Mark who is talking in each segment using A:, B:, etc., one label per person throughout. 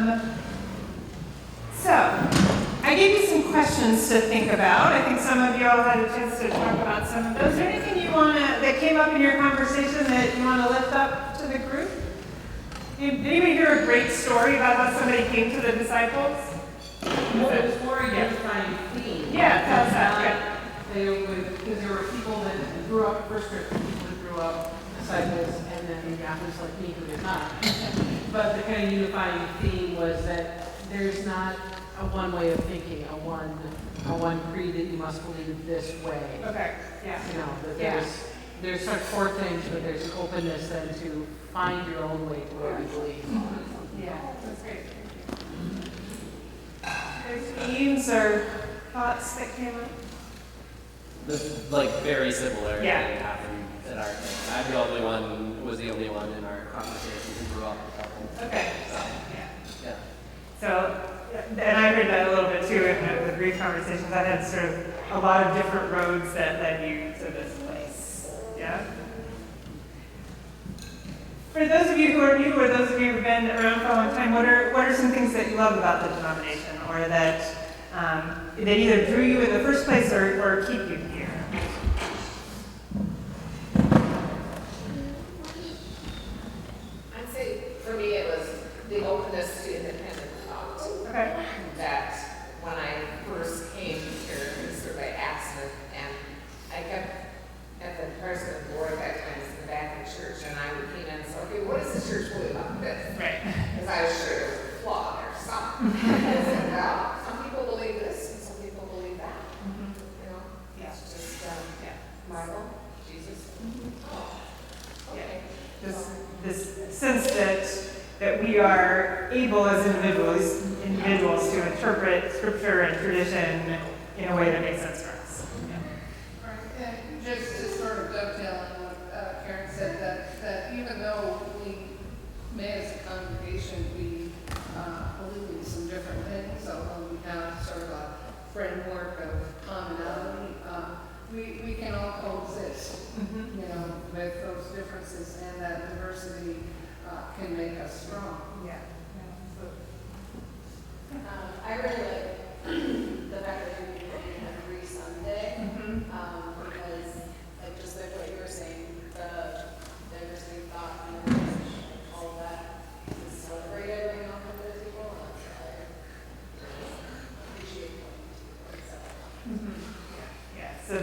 A: So, I gave you some questions to think about. I think some of you all had a chance to talk about some of those. Is there anything you want to, that came up in your conversation that you want to lift up to the group? Did anybody hear a great story about how somebody came to the disciples?
B: Well, it was more a unifying theme.
A: Yeah, tell us that.
B: Because there were people that grew up, first there were people that grew up disciples, and then others like me who did not. But the kind of unifying theme was that there's not a one way of thinking, a one creed that you must believe this way.
A: Okay, yeah.
B: You know, that there's sort of core things, but there's an openness then to find your own way to what you believe.
A: Yeah, that's great. Thank you. Themes or thoughts that came up?
C: This, like, very similar
A: Yeah.
C: thing happened at our thing. I'm the only one in our conversation who grew up with couple.
A: Okay.
C: So, yeah.
A: So, and I heard that a little bit too in the brief conversations. I had sort of a lot of different roads that led you to this place. Yeah? For those of you who are new or those of you who've been around for a long time, what are some things that you love about the denomination or that either drew you in the first place or keep you here?
D: I'd say for me it was the openness to independent thought.
A: Okay.
D: That when I first came here, it was sort of by accident, and I kept at the president board at that time, in the back of the church, and I would came in and say, okay, what is the church believe about this?
A: Right.
D: Because I was sure there was a flaw there or something. I said, well, some people believe this and some people believe that.
A: Mm-hmm.
D: You know,
A: Yeah.
D: it's just Bible, Jesus. Oh, okay.
A: This sense that we are able as individuals to interpret scripture and tradition in a way that makes sense for us.
E: Right, and just to sort of dovetail on what Karen said, that even though we may as a congregation be believe in some different things, although we have sort of a framework of commonality, we can all coexist, you know, with those differences, and that diversity can make us strong.
A: Yeah.
F: I really like the fact that you're doing every Sunday, because, like, just like what you were saying, the diversity of thought and all of that is celebrated when you all come to the table, and that's why I appreciate going to it.
A: Yeah. So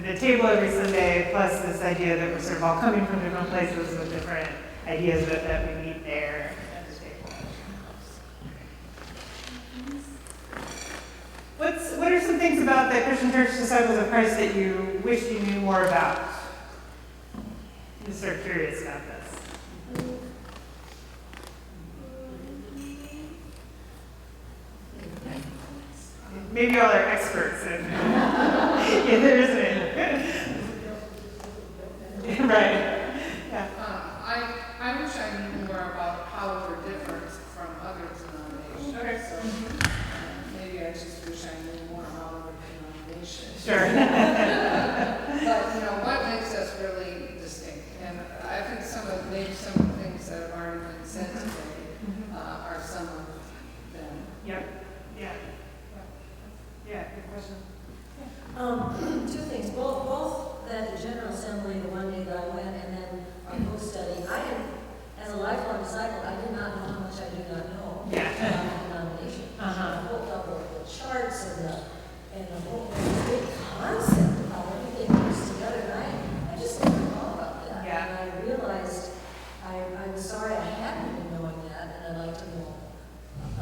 A: the table every Sunday, plus this idea that we're sort of all coming from different places with different ideas that we meet there at the table. What are some things about the Christian Church Disciples of Christ that you wish you knew more about? I'm just sort of curious about this. Maybe y'all are experts in yeah, there isn't it. Right. Yeah.
E: I wish I knew more about how we're different from other denominations.
A: Okay.
E: So maybe I just wish I knew more about other denominations.
A: Sure.
E: But you know, what makes us really distinct? And I think maybe some of the things that have already been said today are some of them.
A: Yep. Yeah. Yeah. Good question.
G: Two things, both at the General Assembly, the one day that I went, and then our post-study, as a lifelong disciple, I did not know how much I do not know
A: Yeah.
G: about the denomination. I looked up the charts and the whole big concept of how everything works together, and I just never thought about that.
A: Yeah.
G: And I realized I'm sorry I hadn't been knowing that, and I'd like to know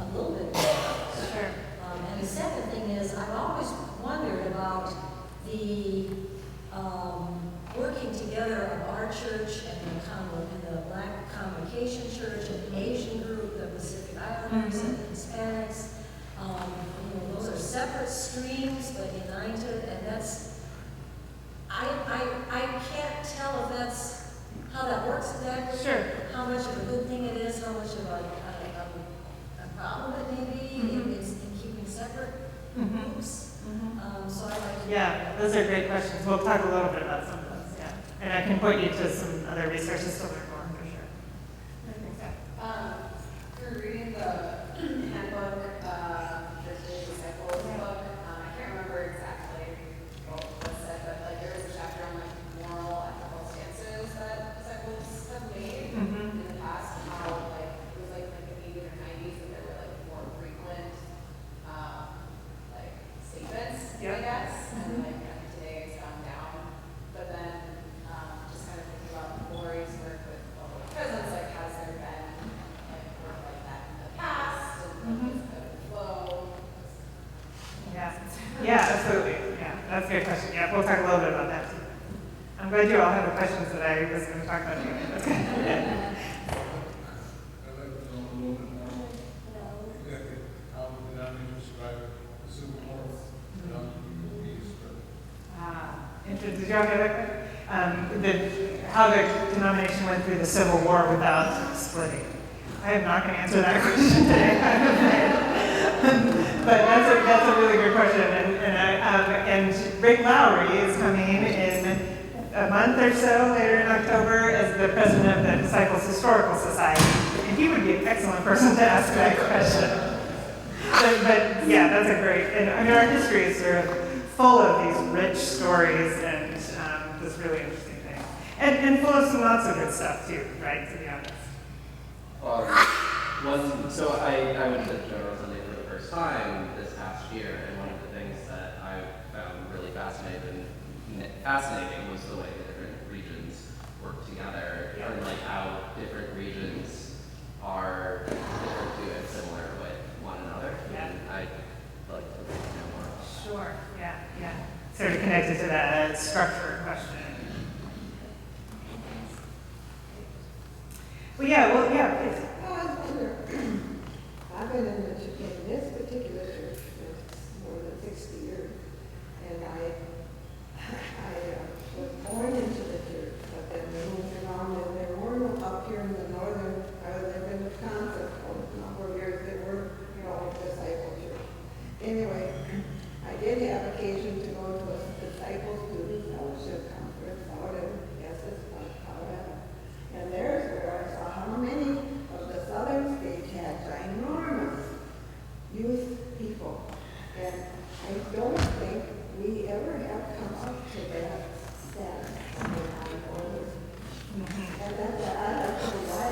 G: a little bit more about that.
A: Sure.
G: And the second thing is, I've always wondered about the working together of our church and the Black Convocation Church and the Asian group, the Pacific Islanders and the Hispanics. Those are separate streams but united, and that's, I can't tell if that's how that works exactly.
A: Sure.
G: How much of a good thing it is, how much of a problem it may be in keeping separate groups. So I like to.
A: Yeah, those are great questions. We'll talk a little bit about some of those. Yeah. And I can point you to some other resources to learn more for sure.
F: Through reading the
A: that's a good question. Yeah, we'll talk a little bit about that too. I'm glad you all have the questions that I was going to talk about too. That's good.
H: I'd like to know a little bit more. Exactly how the denomination described the Civil War.
A: Did y'all hear that? How the denomination went through the Civil War without splitting. I am not going to answer that question today, I'm afraid. But that's a really good question. And Rick Lowry is coming in a month or so later in October as the president of the Disciples Historical Society. And he would be an excellent person to ask that question. But yeah, that's a great, and I mean, our history is sort of full of these rich stories and this really interesting thing. And full of some not so good stuff too, right, to be honest.
C: So I went to General Assembly for the first time this past year, and one of the things that I found really fascinating was the way the different regions work together, and like how different regions are different to and similar with one another.
A: Yeah.
C: And I'd like to know more about that.
A: Sure, yeah. Sort of connected to that structure question. Well, please.
I: I was wondering, I've been in this particular church for more than 60 years, and I was born into the church, but then we moved around, and there were no up here in the northern, I lived in Wisconsin for a number of years, there were, disciple church. Anyway, I did have occasion to go to a disciple student fellowship conference out in Essex, Colorado. And there's where I saw how many of the southern states had ginormous youth people. And I don't think we ever have come up to that status in our borders. And that's why I have to why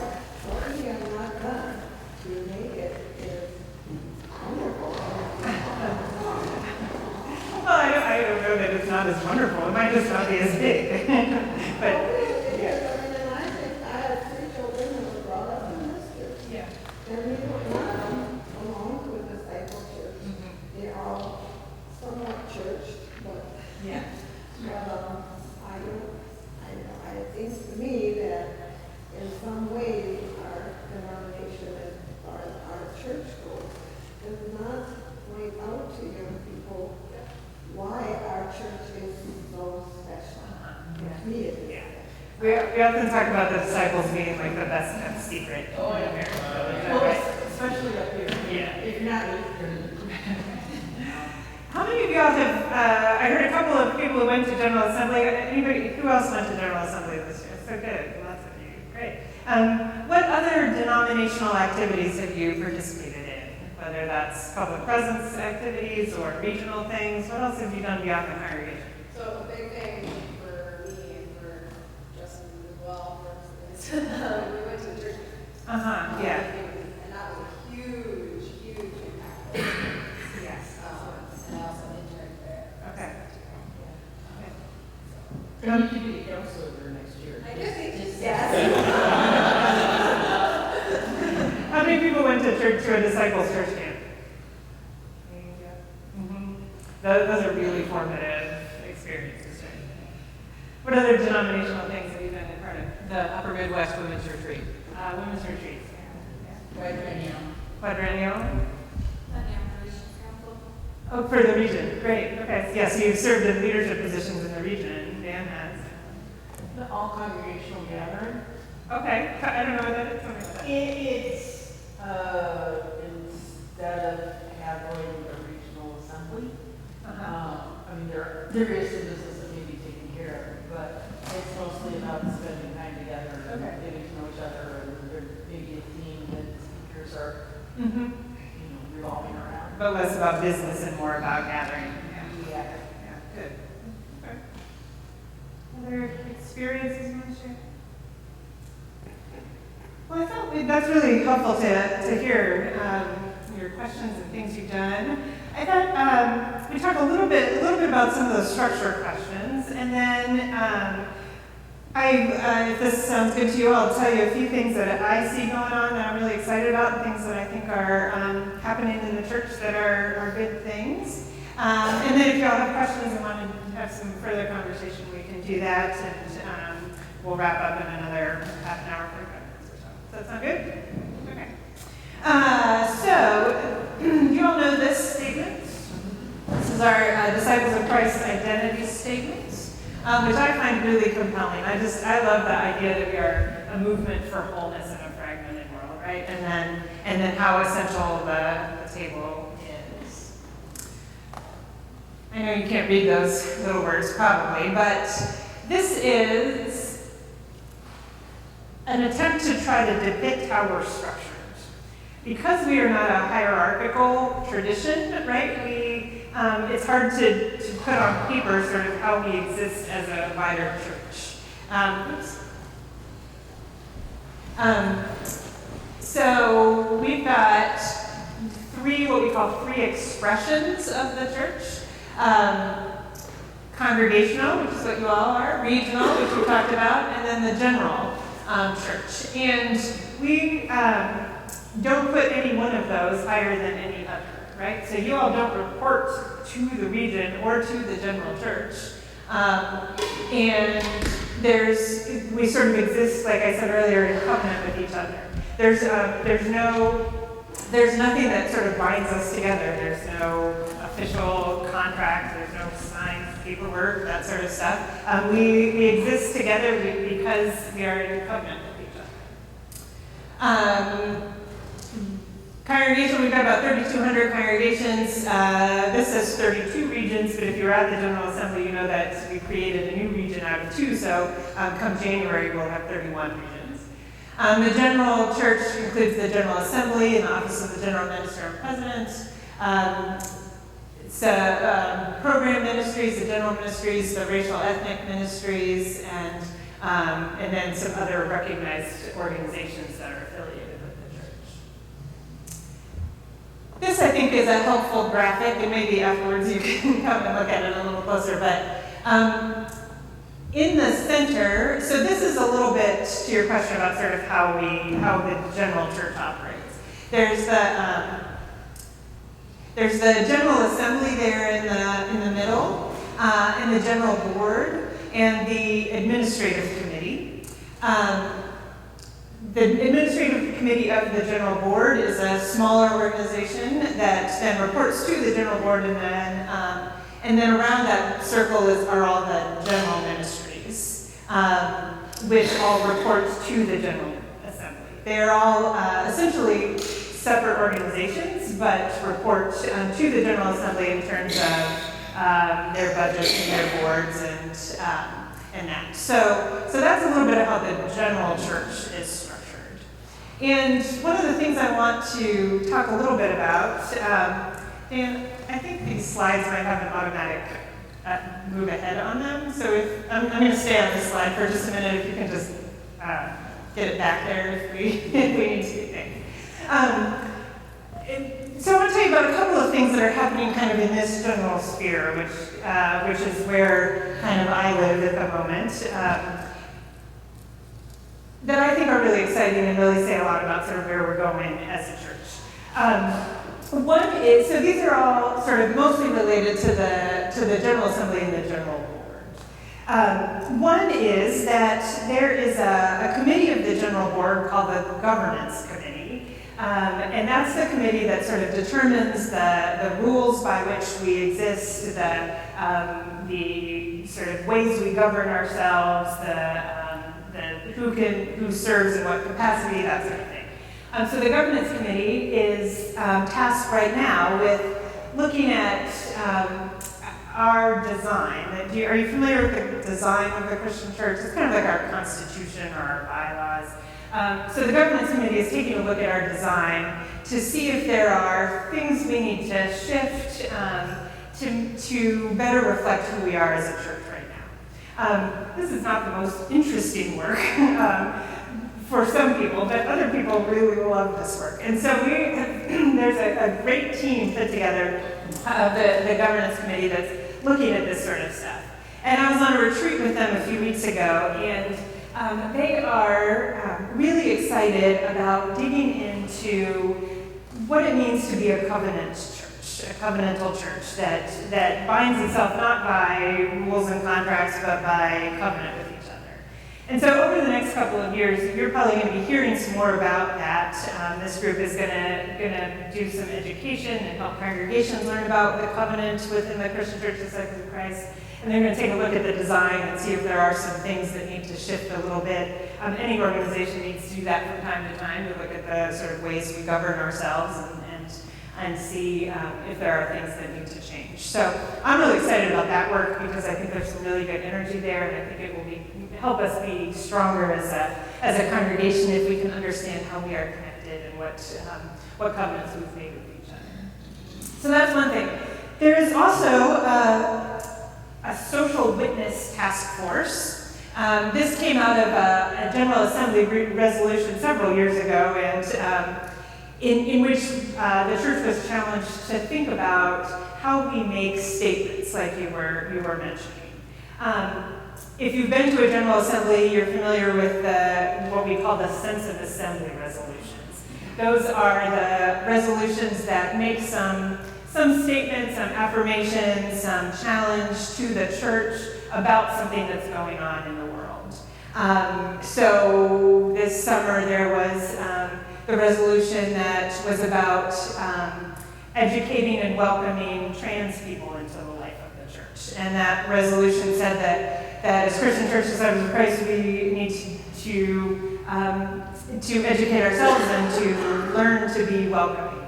I: what we have not done to make it is wonderful.
A: Well, I don't know that it's not as wonderful. It might just not be as big. But
I: And we don't belong to a disciple church. They're all somewhat churched, but
A: yeah.
I: It seems to me that in some ways our denomination and our church goes does not point out to young people why our church is so special. To me, it is.
A: We often talk about the disciples being like the best kept secret in America.
B: Especially up here.
A: Yeah.
B: If you're not Lutheran.
A: How many of y'all have, I heard a couple of people who went to General Assembly. Who else went to General Assembly this year? So good, lots of you, great. What other denominational activities have you participated in? Whether that's public presence activities or regional things, what else have you done beyond the congregation?
F: So a big thing for me and for Justin as well, is we went to the church.
A: Yeah.
F: And that was a huge impact.
A: Yes.
F: And I also interned there.
A: Okay.
B: And you could be a counselor there next year.
F: I guess it just,
B: Yes.
A: How many people went to a disciples church camp? Those are really formative experiences, right? What other denominational things have you been a part of?
B: The Upper Midwest Women's Retreat.
A: Women's retreats.
B: Quadrennial.
A: Oh, for the region, great, okay. Yes, you've served in leadership positions in the region, Dan has.
B: The all congregational gathering.
A: Okay, I don't know what that is, tell me about that.
B: It's, instead of having a regional assembly, I mean, there is some business that may be taken care of, but it's mostly about spending time together and getting to know each other, and there may be a theme that speakers are, revolving around.
A: But less about business and more about gathering.
B: Yeah.
A: Yeah, good. Okay. Other experiences you want to share? Well, I felt that's really helpful to hear your questions and things you've done. I thought we talked a little bit about some of those structure questions, and then if this sounds good to you, I'll tell you a few things that I see going on that I'm really excited about, and things that I think are happening in the church that are good things. And then if y'all have questions and want to have some further conversation, we can do that, and we'll wrap up in another half an hour, 45 minutes or so. Does that sound good? Okay. So, you all know this statement? This is our Disciples of Christ identity statement, which I find really compelling. I love the idea that we are a movement for wholeness in a fragmented world, right? And then how essential the table is. I know you can't read those little words probably, but this is an attempt to try to depict how we're structured. Because we are not a hierarchical tradition, right? It's hard to put on paper sort of how we exist as a wider church. So we've got what we call three expressions of the church. Congregational, which is what you all are, regional, which we talked about, and then the general church. And we don't put any one of those higher than any other, right? So you all don't report to the region or to the general church. And we sort of exist, like I said earlier, in covenant with each other. There's nothing that sort of binds us together. There's no official contract, there's no signed paperwork, that sort of stuff. We exist together because we are in covenant with each other. Congregation, we've got about 3,200 congregations. This says 32 regions, but if you were at the General Assembly, you know that we created a new region out of 2, so come January, we'll have 31 regions. The General Church includes the General Assembly and the Office of the General Minister and President. Program ministries, the general ministries, the racial ethnic ministries, and then some other recognized organizations that are affiliated with the church. This, I think, is a helpful graphic, and maybe afterwards you can come and look at it a little closer, but in the center, so this is a little bit to your question about sort of how the general church operates. There's the General Assembly there in the middle, and the General Board, and the Administrative Committee. The Administrative Committee of the General Board is a smaller organization that then reports to the General Board, and then around that circle are all the general ministries, which all report to the General Assembly. They're all essentially separate organizations, but report to the General Assembly in terms of their budgets and their boards and that. So that's a little bit of how the general church is structured. And one of the things I want to talk a little bit about, and I think these slides might have an automatic move ahead on them. So I'm going to stay on this slide for just a minute. If you can just get it back there if we need to. Thanks. So I want to tell you about a couple of things that are happening kind of in this general sphere, which is where kind of I live at the moment, that I think are really exciting and really say a lot about sort of where we're going as a church. One is, so these are all sort of mostly related to the General Assembly and the General Board. One is that there is a committee of the General Board called the Governance Committee, and that's the committee that sort of determines the rules by which we exist, the sort of ways we govern ourselves, who serves in what capacity, that sort of thing. So the Governance Committee is tasked right now with looking at our design. Are you familiar with the design of the Christian church? It's kind of like our constitution or our bylaws. So the Governance Committee is taking a look at our design to see if there are things we need to shift to better reflect who we are as a church right now. This is not the most interesting work for some people, but other people really love this work. And so there's a great team put together, the Governance Committee, that's looking at this sort of stuff. And I was on a retreat with them a few weeks ago, and they are really excited about digging into what it means to be a covenant church. a covenantal church that binds itself not by rules and contracts, but by covenant with each other. And so over the next couple of years, you're probably going to be hearing some more about that. This group is going to do some education and help congregations learn about the covenant within the Christian Church Disciples of Christ. And they're going to take a look at the design and see if there are some things that need to shift a little bit. Any organization needs to do that from time to time, to look at the sort of ways we govern ourselves and see if there are things that need to change. So I'm really excited about that work because I think there's some really good energy there, and I think it will help us be stronger as a congregation if we can understand how we are connected and what covenants we've made with each other. So that's one thing. There is also a social witness task force. This came out of a General Assembly resolution several years ago, and in which the church was challenged to think about how we make statements, like you were mentioning. If you've been to a General Assembly, you're familiar with what we call the sense of assembly resolutions. Those are the resolutions that make some statements, some affirmations, some challenge to the church about something that's going on in the world. So this summer there was the resolution that was about educating and welcoming trans people into the life of the church. And that resolution said that as Christian Church Disciples of Christ, we need to educate ourselves and to learn to be welcoming.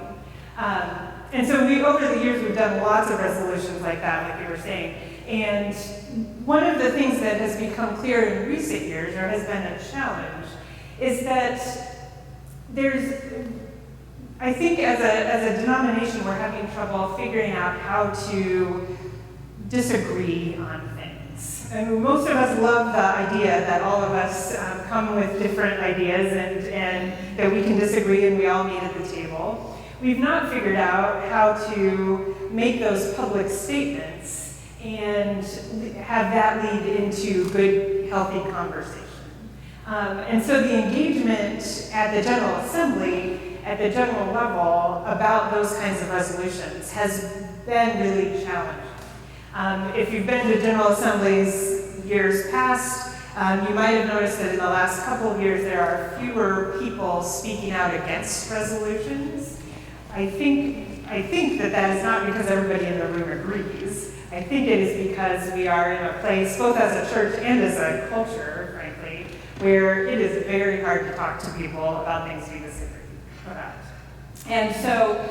A: And so over the years, we've done lots of resolutions like that, like you were saying. And one of the things that has become clear in recent years, or has been a challenge, is that I think as a denomination, we're having trouble figuring out how to disagree on things. And most of us love the idea that all of us come with different ideas and that we can disagree and we all meet at the table. We've not figured out how to make those public statements and have that lead into good, healthy conversation. And so the engagement at the General Assembly, at the general level, about those kinds of resolutions has been really challenging. If you've been to General Assemblies years past, you might have noticed that in the last couple of years there are fewer people speaking out against resolutions. I think that is not because everybody in the room agrees. I think it is because we are in a place, both as a church and as a culture, frankly, where it is very hard to talk to people about things we disagree about. And so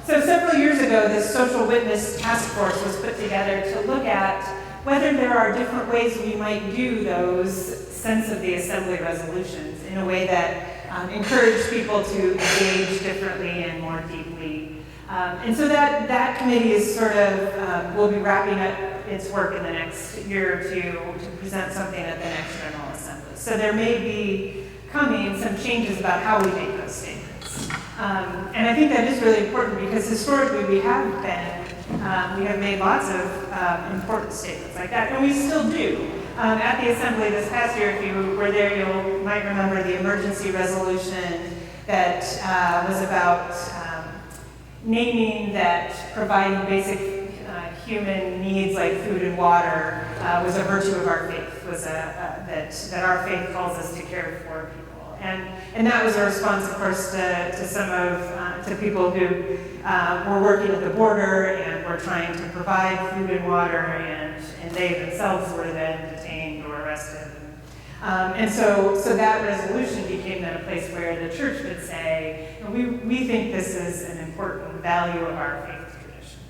A: several years ago, this social witness task force was put together to look at whether there are different ways we might do those sense of the assembly resolutions in a way that encourage people to engage differently and more deeply. And so that committee is sort of, will be wrapping up its work in the next year or two to present something at the next General Assembly. So there may be coming some changes about how we make those statements. And I think that is really important because historically we have made lots of important statements like that, and we still do. At the Assembly this past year, if you were there, you might remember the emergency resolution that was about naming that providing basic human needs like food and water was a virtue of our faith, that our faith calls us to care for people. And that was a response, of course, to people who were working at the border and were trying to provide food and water, and they themselves were then detained or arrested. And so that resolution became then a place where the church could say, we think this is an important value of our faith tradition.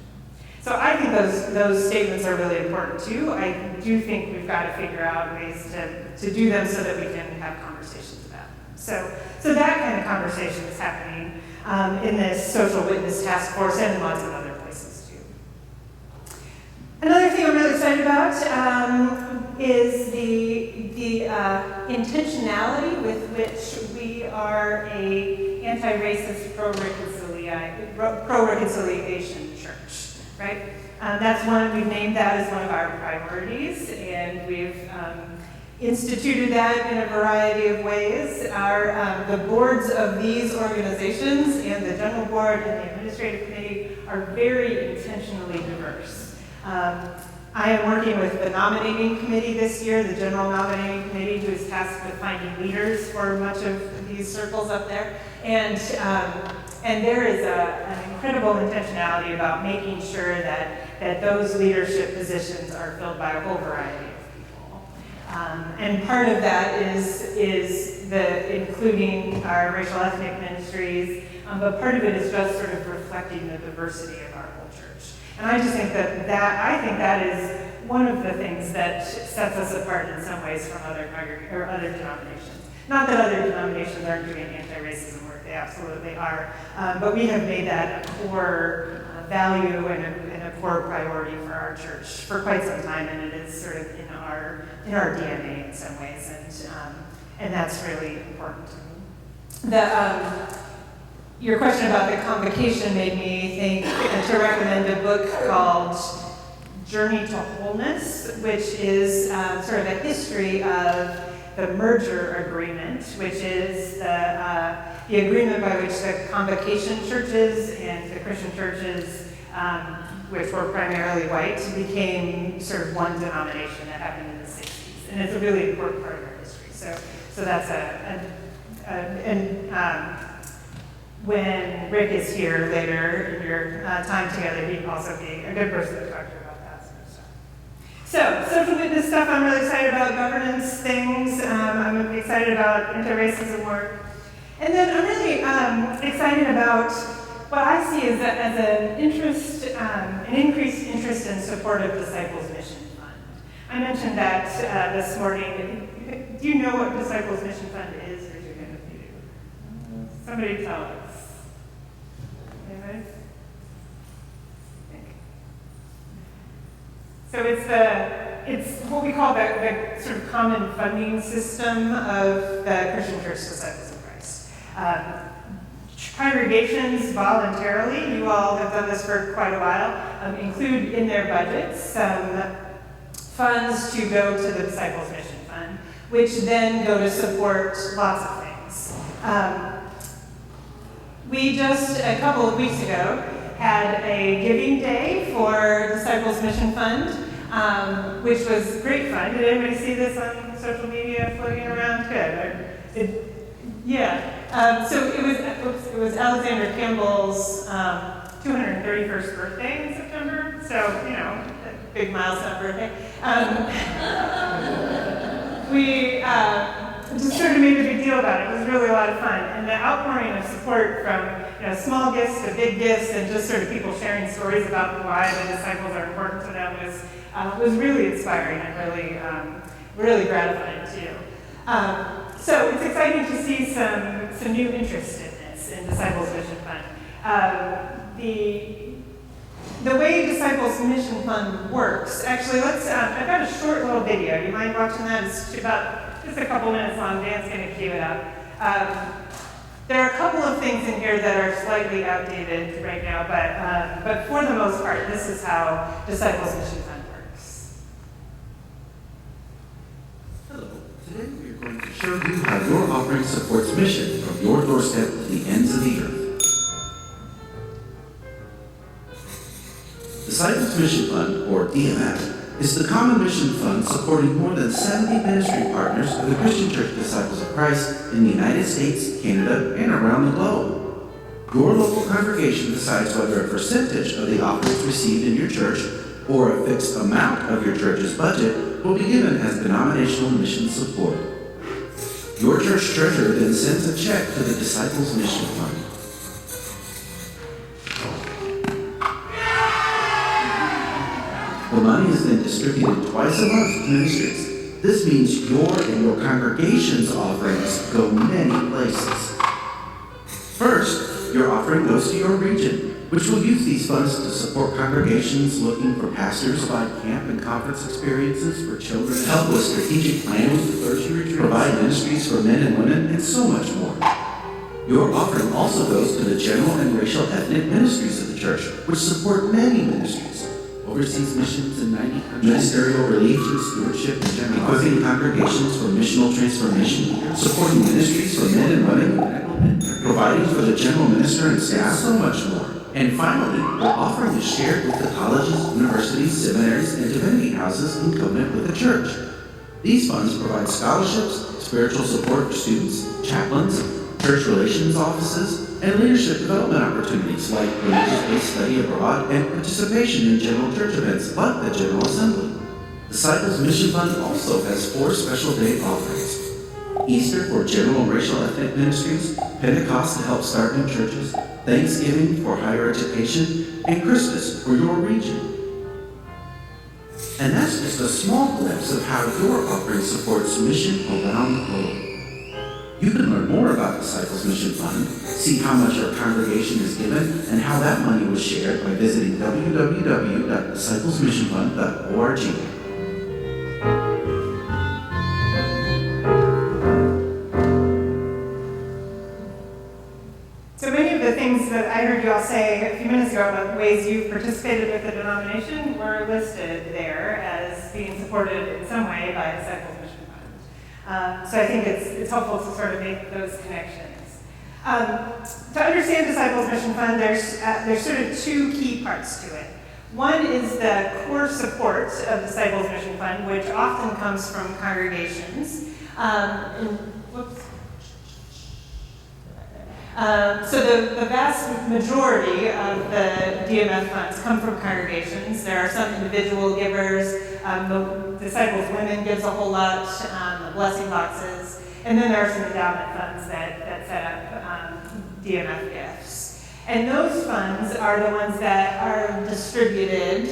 A: So I think those statements are really important too. I do think we've got to figure out ways to do them so that we can have conversations about them. So that kind of conversation is happening in this social witness task force and in lots of other places too. Another thing I'm really excited about is the intentionality with which we are a anti-racist, pro-reconciliation church, right? We've named that as one of our priorities, and we've instituted that in a variety of ways. The boards of these organizations and the general board and the administrative committee are very intentionally diverse. I am working with the nominating committee this year, the general nominating committee, who is tasked with finding leaders for much of these circles up there. And there is an incredible intentionality about making sure that those leadership positions are filled by a whole variety of people. And part of that is including our racial ethnic ministries, but part of it is just sort of reflecting the diversity of our whole church. And I just think that is one of the things that sets us apart in some ways from other denominations. Not that other denominations aren't doing anti-racism work, they absolutely are. But we have made that a core value and a core priority for our church for quite some time, and it is sort of in our DNA in some ways, and that's really important to me. Your question about the convocation made me think to recommend a book called Journey to Wholeness, which is sort of a history of the merger agreement, which is the agreement by which the convocation churches and the Christian churches, which were primarily white, became sort of one denomination that happened in the 60s. And it's a really important part of our history. So that's when Rick is here later in your time together, he'd also be a good person to talk to about that sort of stuff. So, social witness stuff, I'm really excited about governance things. I'm excited about anti-racism work. And then I'm really excited about what I see as an increased interest and support of Disciples Mission Fund. I mentioned that this morning. Do you know what Disciples Mission Fund is? Raise your hand if you do. Somebody tell us. Anybody? So it's what we call the sort of common funding system of the Christian Church Disciples of Christ. Congregations voluntarily, you all have done this for quite a while, include in their budgets some funds to go to the Disciples Mission Fund, which then go to support lots of things. We just, a couple of weeks ago, had a giving day for Disciples Mission Fund, which was great fun. Did anybody see this on social media floating around? Good. So it was Alexander Campbell's 231st birthday in September. So, a big milestone birthday. We just sort of made a big deal about it. It was really a lot of fun. And the outpouring of support from small gifts to big gifts and just sort of people sharing stories about why the disciples are important to them was really inspiring and really gratifying too. So it's exciting to see some new interest in this, in Disciples Mission Fund. The way Disciples Mission Fund works, actually, I've got a short little video. You mind watching that? It's about just a couple minutes long. Dan's going to cue it up. There are a couple of things in here that are slightly outdated right now, but for the most part, this is how Disciples Mission Fund works.
J: Hello. Today we are going to show you how your offering supports mission from your doorstep to the ends of the earth. Disciples Mission Fund, or DMF, is the common mission fund supporting more than 70 ministry partners of the Christian Church Disciples of Christ in the United States, Canada, and around the globe. Your local congregation decides whether a percentage of the offerings received in your church or a fixed amount of your church's budget will be given as denominational mission support. Your church treasurer then sends a check to the Disciples Mission Fund. The money is then distributed twice a month to ministries. This means your and your congregation's offerings go many places. First, your offering goes to your region, which will use these funds to support congregations looking for pastors, provide camp and conference experiences for children, help with strategic planning, provide ministries for men and women, and so much more. Your offering also goes to the general and racial ethnic ministries of the church, which support many ministries. Overseas missions in 90 countries, ministerial relief and stewardship and general equipping congregations for missional transformation, supporting ministries for men and women, providing for the general minister and staff, so much more. And finally, the offering is shared with the colleges, universities, seminaries, and divinity houses in covenant with the church. These funds provide scholarships, spiritual support for students, chaplains, church relations offices, and leadership development opportunities like religious-based study abroad and participation in general church events like the General Assembly. Disciples Mission Fund also has 4 special day offerings: Easter for general racial ethnic ministries, Pentecost to help start new churches, Thanksgiving for higher education, and Christmas for your region. And that's just a small glimpse of how your offering supports mission around the globe. You can learn more about Disciples Mission Fund, see how much your congregation has given, and how that money was shared by visiting www.disciplesmissionfund.org.
A: So many of the things that I heard you all say a few minutes ago about ways you've participated with the denomination were listed there as being supported in some way by Disciples Mission Fund. So I think it's helpful to sort of make those connections. To understand Disciples Mission Fund, there's sort of 2 key parts to it. One is the core support of Disciples Mission Fund, which often comes from congregations. So the vast majority of the DMF funds come from congregations. There are some individual givers. The Disciples Women gives a whole lot, the blessing boxes, and then there are some endowment funds that set up DMF gifts. And those funds are the ones that are distributed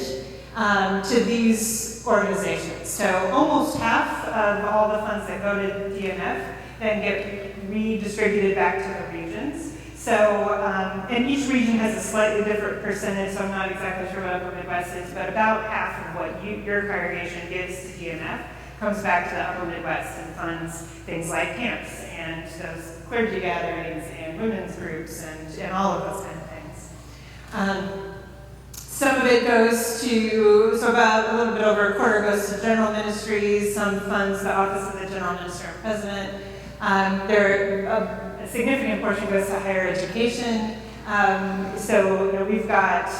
A: to these organizations. So almost half of all the funds that go to DMF then get redistributed back to the regions. So, and each region has a slightly different percentage, so I'm not exactly sure what Upper Midwest is, but about half of what your congregation gives to DMF comes back to the Upper Midwest and funds things like camps and those clergy gatherings and women's groups and all of those kind of things. Some of it goes to, so about a little bit over a quarter goes to general ministries, some funds the Office of the General Minister and President. A significant portion goes to higher education. So we've got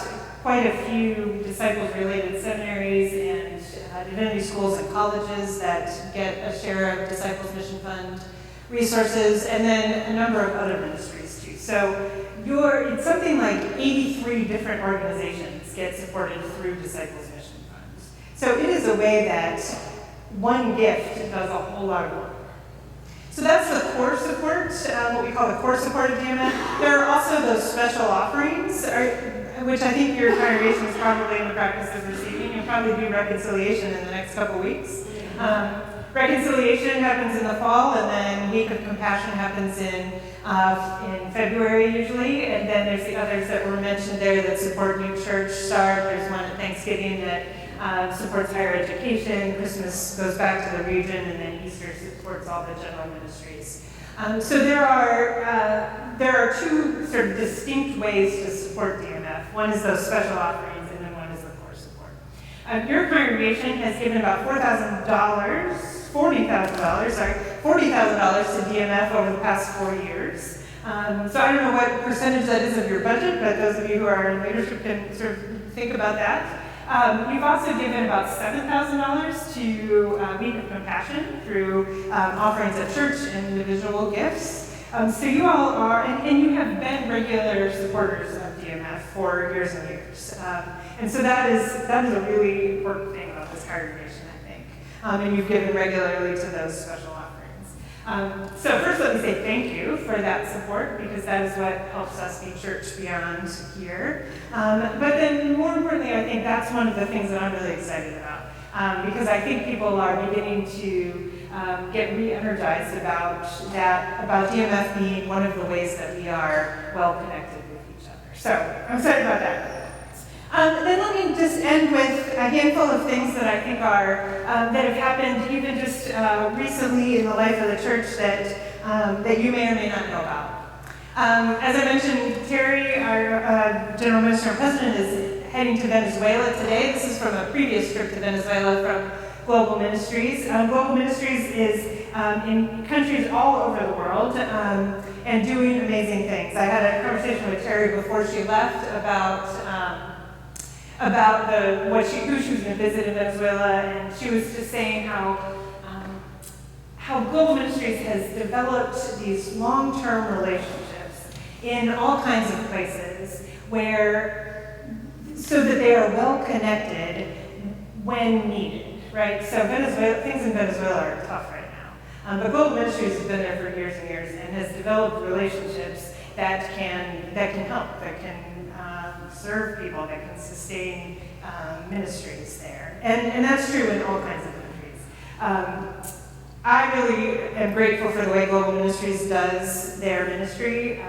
A: quite a few disciples-related seminaries and divinity schools and colleges that get a share of Disciples Mission Fund resources, and then a number of other ministries too. So it's something like 83 different organizations get supported through Disciples Mission Funds. So it is a way that one gift does a whole lot of work. So that's the core support, what we call the core support of DMF. There are also those special offerings, which I think your congregation is probably in the practice of receiving. You'll probably do reconciliation in the next couple weeks. Reconciliation happens in the fall, and then Week of Compassion happens in February usually, and then there's the others that were mentioned there that support New Church Start. There's one at Thanksgiving that supports higher education. Christmas goes back to the region, and then Easter supports all the general ministries. So there are 2 sort of distinct ways to support DMF. One is those special offerings, and then one is the core support. Your congregation has given about $40,000 to DMF over the past 4 years. So I don't know what percentage that is of your budget, but those of you who are in leadership can sort of think about that. We've also given about $7,000 to Week of Compassion through offerings at church and individual gifts. So you all are, and you have been regular supporters of DMF for years and years. And so that is a really important thing about this congregation, I think. And you've given regularly to those special offerings. So first let me say thank you for that support, because that is what helps us be church beyond here. But then more importantly, I think that's one of the things that I'm really excited about, because I think people are beginning to get re-energized about DMF being one of the ways that we are well connected with each other. So I'm excited about that. Then let me just end with a handful of things that I think are that have happened even just recently in the life of the church that you may or may not know about. As I mentioned, Terry, our General Minister and President, is heading to Venezuela today. This is from a previous trip to Venezuela from global ministries. Global ministries is in countries all over the world and doing amazing things. I had a conversation with Terry before she left about who she was going to visit in Venezuela, and she was just saying how global ministries has developed these long-term relationships in all kinds of places so that they are well connected when needed, right? So things in Venezuela are tough right now, but global ministries has been there for years and years and has developed relationships that can help, that can serve people, that can sustain ministries there. And that's true in all kinds of countries. I really am grateful for the way Global Ministries does their ministry.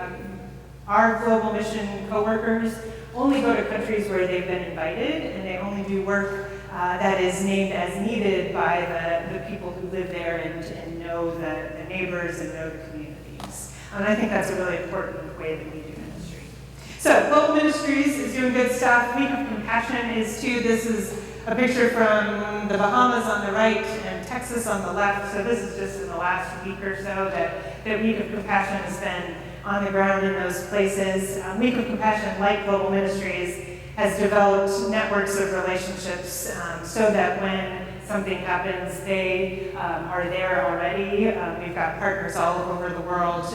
A: Our global mission coworkers only go to countries where they've been invited, and they only do work that is named as needed by the people who live there and know the neighbors and know the communities. And I think that's a really important way that we do ministry. So Global Ministries is doing good stuff. Week of Compassion is too. This is a picture from the Bahamas on the right and Texas on the left. So this is just in the last week or so that Week of Compassion has been on the ground in those places. Week of Compassion, like Global Ministries, has developed networks of relationships so that when something happens, they are there already. We've got partners all over the world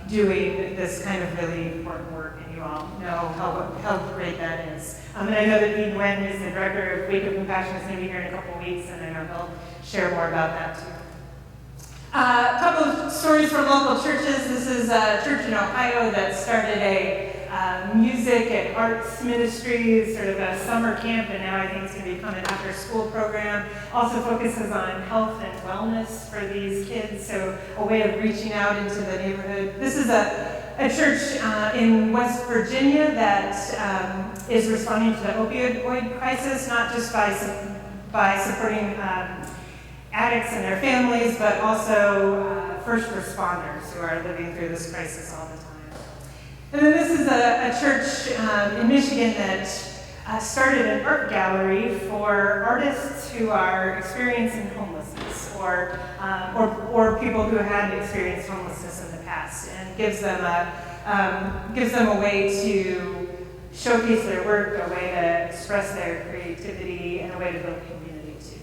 A: doing this kind of really important work, and you all know how great that is. And I know that Dean Nguyen, who's the director of Week of Compassion, is going to be here in a couple of weeks, and I know he'll share more about that too. A couple of stories from local churches. This is a church in Ohio that started a music and arts ministry, sort of a summer camp, and now I think it's going to become an after-school program. Also focuses on health and wellness for these kids, so a way of reaching out into the neighborhood. This is a church in West Virginia that is responding to the opioid crisis, not just by supporting addicts and their families, but also first responders who are living through this crisis all the time. And then this is a church in Michigan that started an art gallery for artists who are experiencing homelessness or people who had experienced homelessness in the past, and gives them a way to showcase their work, a way to express their creativity, and a way to build community too.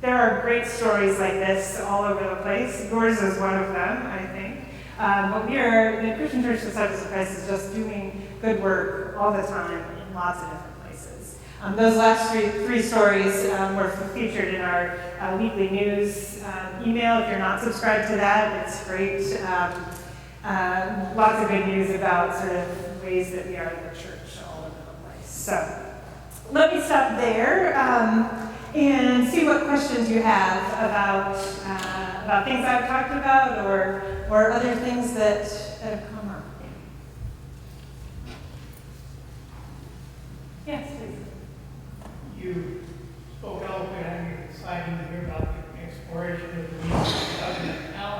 A: There are great stories like this all over the place. Yours is one of them, I think. But the Christian Church Disciples of Christ is just doing good work all the time in lots of different places. Those last three stories were featured in our weekly news email. If you're not subscribed to that, it's great. Lots of good news about sort of ways that we are the church all over the place. So let me stop there. And see what questions you have about things I've talked about or other things that have come up. Yes, please.
K: You spoke eloquently, and it's exciting to hear about the exploration of the meaning of covenant. How,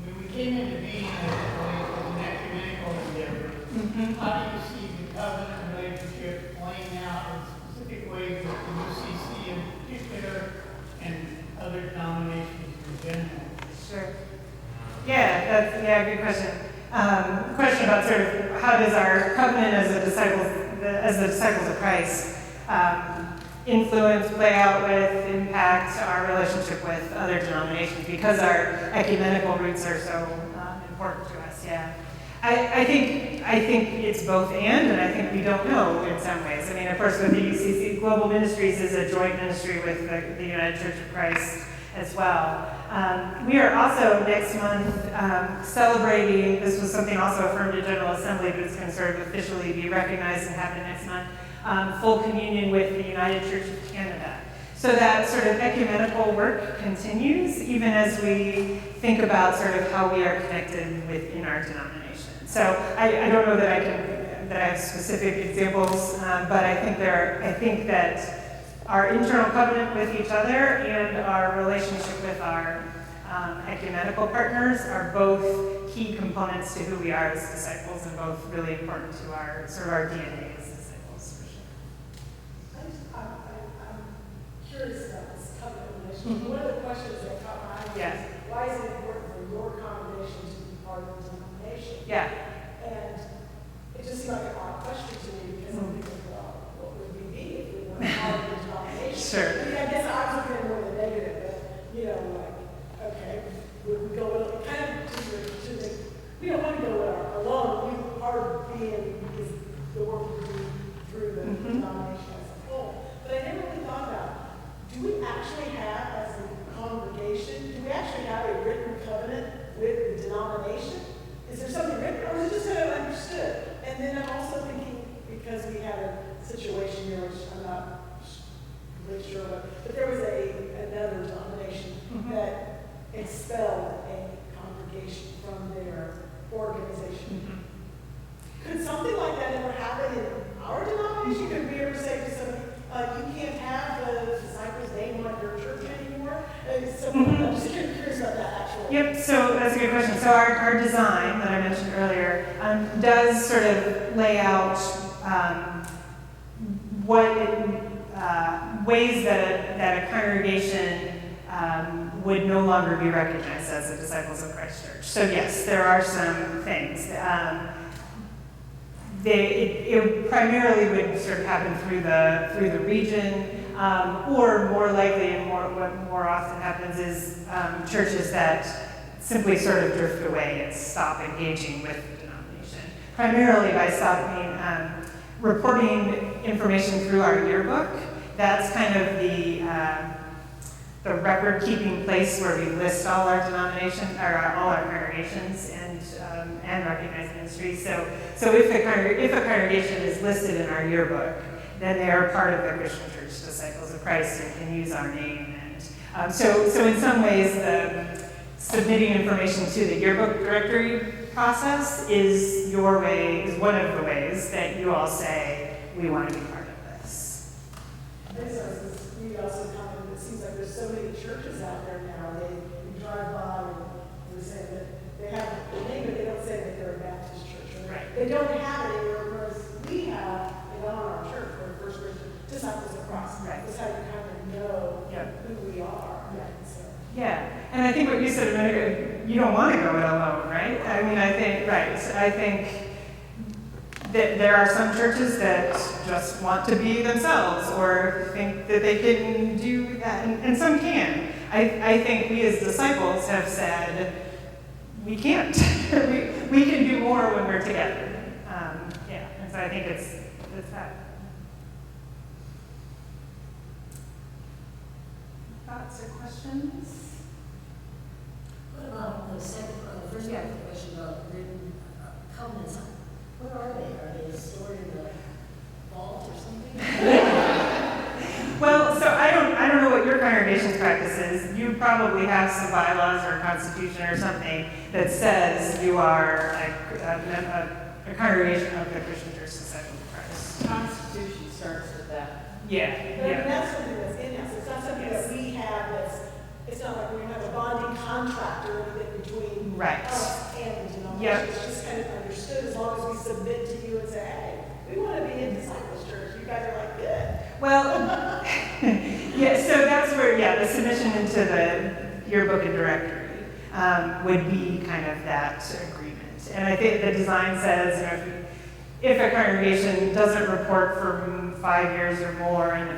K: when we came into being as an ecumenical endeavor, how do you see the covenant relationship playing out in specific ways with the UCC in particular and other denominations in general?
A: Sure. Yeah, good question. Question about sort of how does our covenant as the disciples of Christ influence, play out with, impact our relationship with other denominations, because our ecumenical roots are so important to us. Yeah. I think it's both and I think we don't know in some ways. I mean, of course, with the UCC, Global Ministries is a joint ministry with the United Church of Christ as well. We are also next month celebrating, this was something also affirmed at General Assembly, but it's going to sort of officially be recognized and happen next month, full communion with the United Church of Canada. So that sort of ecumenical work continues, even as we think about sort of how we are connected within our denomination. So I don't know that I have specific examples, but I think that our internal covenant with each other and our relationship with our ecumenical partners are both key components to who we are as disciples, and both really important to our sort of our DNA as disciples, for sure.
L: I'm curious about this covenant relationship. One of the questions that caught my eye was,
A: Yes.
L: why is it important for your congregation to be part of the denomination?
A: Yeah.
L: And it just seemed like an odd question to me because I'm thinking, well, what would we be if we weren't part of the denomination?
A: Sure.
L: I mean, I guess I was looking at more the negative, but, you know, like, okay, would we go with, kind of, we don't want to go alone. Part of being is the work we do through the denomination as a whole. But I never really thought about, do we actually have, as a congregation, do we actually have a written covenant with the denomination? Is there something written, or is it just kind of understood? And then I'm also thinking, because we had a situation here, which I'm not really sure what, but there was another denomination that expelled a congregation from their organization. Could something like that ever happen in our denomination? Could we ever say to somebody, you can't have the disciples' name on your church anymore? So I'm just curious about that actually.
A: Yep, so that's a good question. So our design that I mentioned earlier does sort of lay out ways that a congregation would no longer be recognized as the Disciples of Christ Church. So yes, there are some things. It primarily would sort of happen through the region, or more likely and what more often happens is churches that simply sort of drift away and stop engaging with the denomination, primarily by stopping reporting information through our yearbook. That's kind of the record-keeping place where we list all our all our congregations and recognized ministries. So if a congregation is listed in our yearbook, then they are part of the Christian Church Disciples of Christ and can use our name. And so in some ways, the submitting information to the yearbook directory process is one of the ways that you all say we want to be part of this.
L: We also commented, it seems like there's so many churches out there now, we drive by and we say that they have the name, but they don't say that they're a Baptist church.
A: Right.
L: They don't have it anywhere, whereas we have it on our church, we're First Christian Disciples of Christ.
A: Right.
L: That's how you kind of know who we are.
A: Yeah.
L: So.
A: Yeah, and I think what you said a minute ago, you don't want to go it alone, right? I mean, I think that there are some churches that just want to be themselves or think that they can do that, and some can. I think we as disciples have said, we can't. we can do more when we're together. And so I think it's that. Thoughts or questions?
G: What about the second, the first part of the question about written covenants? Where are they? Are they stored in the vault or something?
A: Well, so I don't know what your congregation's practice is. You probably have some bylaws or constitution or something that says you are a congregation of the Christian Church Disciples of Christ.
B: Constitution starts with that.
A: Yeah,
L: But
A: yeah.
L: that's something that's in us. It's not something that we have it's not like we have a bonding contract or anything between
A: Right.
L: us and the denomination.
A: Yep.
L: It's just kind of understood as long as we submit to you and say, hey, we want to be in Disciples Church. You guys are like, good.
A: Well, yeah, so that's where, the submission into the yearbook and directory would be kind of that agreement. And I think the design says, if a congregation doesn't report for 5 years or more and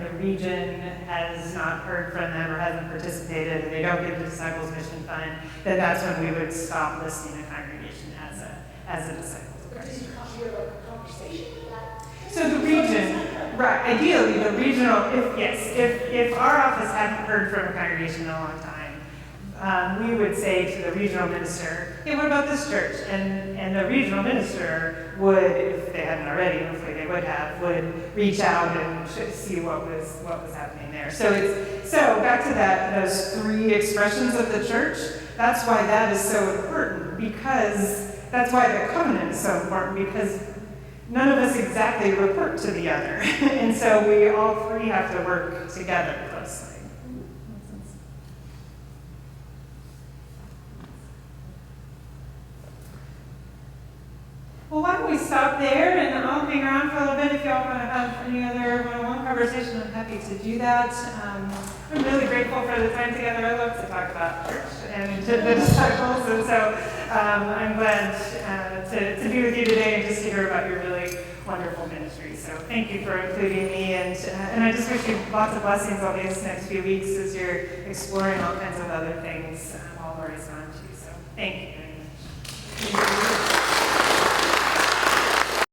A: the region has not heard from them or hasn't participated and they don't get the Disciples Mission Fund, then that's when we would stop listing a congregation as a Disciples of Christ.
L: Did you have a conversation with that?
A: So the region, right, ideally the regional, if our office hadn't heard from a congregation in a long time, we would say to the regional minister, hey, what about this church? And the regional minister would, if they hadn't already, hopefully they would reach out and see what was happening there. So back to those three expressions of the church, that's why that is so important, because that's why the covenant is so important, because none of us exactly report to the other. And so we all three have to work together closely. Well, why don't we stop there, and I'll hang around for a little bit. If y'all want to have any other one-on-one conversation, I'm happy to do that. I'm really grateful for the time together. I love to talk about church and the disciples, and so I'm glad to be with you today and just to hear about your really wonderful ministry. So thank you for including me, and I just wish you lots of blessings all these next few weeks as you're exploring all kinds of other things all around you. So thank you very much.